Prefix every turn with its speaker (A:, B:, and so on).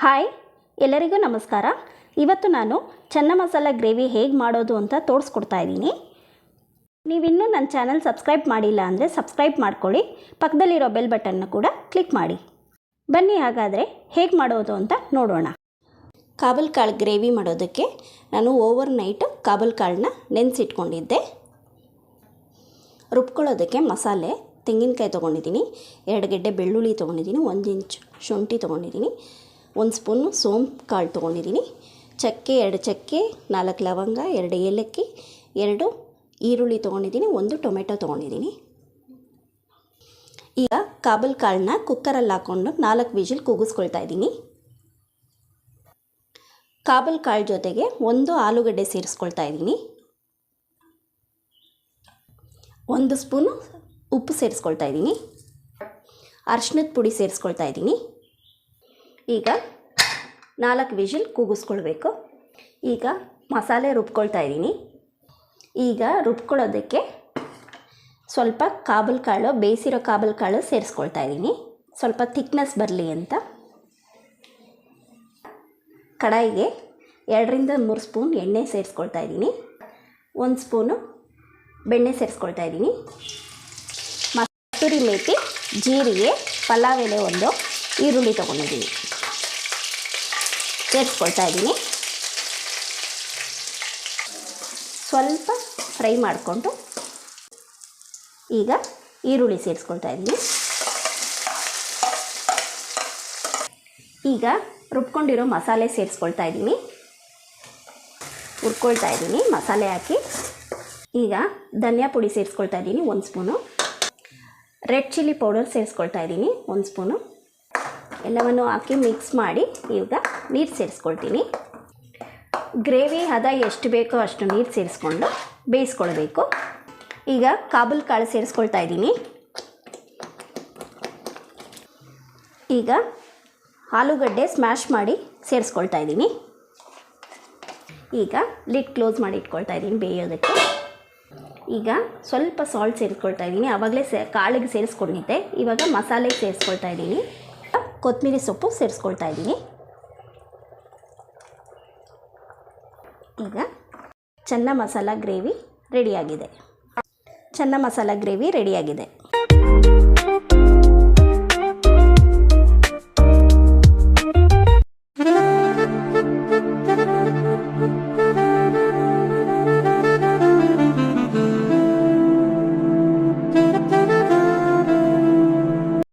A: Hi ಎಲ್ಲರಿಗೂ ನಮಸ್ಕಾರ. ಇವತ್ತು ನಾನು ಚೆನ್ನ ಮಸಾಲ ಗ್ರೇವಿ ಹೇಗೆ ಮಾಡೋದು ಅಂತ ತೋರಿಸ್ಕೊಡ್ತಾ ಇದ್ದೀನಿ. ನೀವಿನ್ನೂ ನನ್ನ ಚಾನಲ್ ಸಬ್ಸ್ಕ್ರೈಬ್ ಮಾಡಿಲ್ಲ ಅಂದರೆ ಸಬ್ಸ್ಕ್ರೈಬ್ ಮಾಡ್ಕೊಳ್ಳಿ, ಪಕ್ಕದಲ್ಲಿರೋ ಬೆಲ್ ಬಟನ್ನ ಕೂಡ ಕ್ಲಿಕ್ ಮಾಡಿ. ಬನ್ನಿ ಹಾಗಾದರೆ ಹೇಗೆ ಮಾಡೋದು ಅಂತ ನೋಡೋಣ. ಕಾಬಲ್ ಕಾಳು ಗ್ರೇವಿ ಮಾಡೋದಕ್ಕೆ ನಾನು ಓವರ್ ನೈಟ್ ಕಾಬಲ್ ಕಾಳನ್ನ ನೆನೆಸಿಟ್ಕೊಂಡಿದ್ದೆ. ರುಬ್ಕೊಳ್ಳೋದಕ್ಕೆ ಮಸಾಲೆ ತೆಂಗಿನಕಾಯಿ ತೊಗೊಂಡಿದ್ದೀನಿ, 2 ಗೆಡ್ಡೆ ಬೆಳ್ಳುಳ್ಳಿ ತೊಗೊಂಡಿದ್ದೀನಿ, 1 ಇಂಚ್ ಶುಂಠಿ ತೊಗೊಂಡಿದ್ದೀನಿ, 1 ಸ್ಪೂನು ಸೋಂಪು ಕಾಳು ತೊಗೊಂಡಿದ್ದೀನಿ, ಚಕ್ಕೆ 2 ಚಕ್ಕೆ, 4 ಲವಂಗ, 2 ಏಲಕ್ಕಿ, 2 ಈರುಳ್ಳಿ ತೊಗೊಂಡಿದ್ದೀನಿ, 1 ಟೊಮೆಟೊ ತೊಗೊಂಡಿದ್ದೀನಿ. ಈಗ ಕಾಬಲ್ ಕಾಳನ್ನ ಕುಕ್ಕರಲ್ಲಿ ಹಾಕ್ಕೊಂಡು 4 ವಿಜಿಲ್ ಕೂಗಿಸ್ಕೊಳ್ತಾ ಇದ್ದೀನಿ. ಕಾಬಲ್ ಕಾಳು ಜೊತೆಗೆ 1 ಆಲೂಗಡ್ಡೆ ಸೇರಿಸ್ಕೊಳ್ತಾ ಇದ್ದೀನಿ, 1 ಸ್ಪೂನು ಉಪ್ಪು ಸೇರಿಸ್ಕೊಳ್ತಾ ಇದ್ದೀನಿ, ಅರಿಶಿನದ ಪುಡಿ ಸೇರಿಸ್ಕೊಳ್ತಾ ಇದ್ದೀನಿ. ಈಗ 4 ವಿಜಿಲ್ ಕೂಗಿಸ್ಕೊಳ್ಬೇಕು. ಈಗ ಮಸಾಲೆ ರುಬ್ಕೊಳ್ತಾ ಇದ್ದೀನಿ. ಈಗ ರುಬ್ಕೊಳ್ಳೋದಕ್ಕೆ ಸ್ವಲ್ಪ ಕಾಬಲ್ ಕಾಳು, ಬೇಯಿಸಿರೋ ಕಾಬಲ್ ಕಾಳು ಸೇರಿಸ್ಕೊಳ್ತಾ ಇದ್ದೀನಿ, ಸ್ವಲ್ಪ ಥಿಕ್ನೆಸ್ ಬರಲಿ ಅಂತ. ಕಡಾಯಿಗೆ 2 ರಿಂದ 3 ಸ್ಪೂನ್ ಎಣ್ಣೆ ಸೇರಿಸ್ಕೊಳ್ತಾ ಇದ್ದೀನಿ, 1 ಸ್ಪೂನು ಬೆಣ್ಣೆ ಸೇರಿಸ್ಕೊಳ್ತಾ ಇದ್ದೀನಿ, ಕಸೂರಿ ಮೇಥಿ, ಜೀರಿಗೆ, ಪಲಾವ್ ಎಲೆ 1, ಈರುಳ್ಳಿ ತೊಗೊಂಡಿದ್ದೀನಿ ಸೇರಿಸ್ಕೊಳ್ತಾ ಇದ್ದೀನಿ. ಸ್ವಲ್ಪ ಫ್ರೈ ಮಾಡಿಕೊಂಡು ಈಗ ಈರುಳ್ಳಿ ಸೇರಿಸ್ಕೊಳ್ತಾ ಇದ್ದೀನಿ. ಈಗ ರುಬ್ಕೊಂಡಿರೋ ಮಸಾಲೆ ಸೇರಿಸ್ಕೊಳ್ತಾ ಇದ್ದೀನಿ, ಹುರ್ಕೊಳ್ತಾ ಇದ್ದೀನಿ ಮಸಾಲೆ ಹಾಕಿ. ಈಗ ಧನಿಯಾ ಪುಡಿ ಸೇರಿಸ್ಕೊಳ್ತಾ ಇದ್ದೀನಿ 1 ಸ್ಪೂನು, ರೆಡ್ ಚಿಲ್ಲಿ ಪೌಡರ್ ಸೇರಿಸ್ಕೊಳ್ತಾ ಇದ್ದೀನಿ 1 ಸ್ಪೂನು. ಎಲ್ಲವನ್ನು ಹಾಕಿ ಮಿಕ್ಸ್ ಮಾಡಿ ಈಗ ನೀರು ಸೇರಿಸ್ಕೊಳ್ತೀನಿ. ಗ್ರೇವಿ ಹದ ಎಷ್ಟು ಬೇಕೋ ಅಷ್ಟು ನೀರು ಸೇರಿಸ್ಕೊಂಡು ಬೇಯಿಸ್ಕೊಳ್ಬೇಕು. ಈಗ ಕಾಬಲ್ ಕಾಳು ಸೇರಿಸ್ಕೊಳ್ತಾ ಇದ್ದೀನಿ. ಈಗ ಆಲೂಗಡ್ಡೆ ಸ್ಮ್ಯಾಶ್ ಮಾಡಿ ಸೇರಿಸ್ಕೊಳ್ತಾ ಇದ್ದೀನಿ. ಈಗ ಲಿಡ್ ಕ್ಲೋಸ್ ಮಾಡಿ ಇಟ್ಕೊಳ್ತಾ ಇದ್ದೀನಿ ಬೇಯೋದಕ್ಕೆ. ಈಗ ಸ್ವಲ್ಪ ಸಾಲ್ಟ್ ಸೇರಿಸ್ಕೊಳ್ತಾ ಇದ್ದೀನಿ, ಆವಾಗಲೇ ಕಾಳಿಗೆ ಸೇರಿಸ್ಕೊಂಡಿದ್ದೆ, ಇವಾಗ ಮಸಾಲೆಗೆ ಸೇರಿಸ್ಕೊಳ್ತಾ ಇದ್ದೀನಿ. ಕೊತ್ತಂಬರಿ ಸೊಪ್ಪು ಸೇರಿಸ್ಕೊಳ್ತಾ ಇದ್ದೀನಿ. ಈಗ ಚೆನ್ನ ಮಸಾಲ ಗ್ರೇವಿ ರೆಡಿಯಾಗಿದೆ.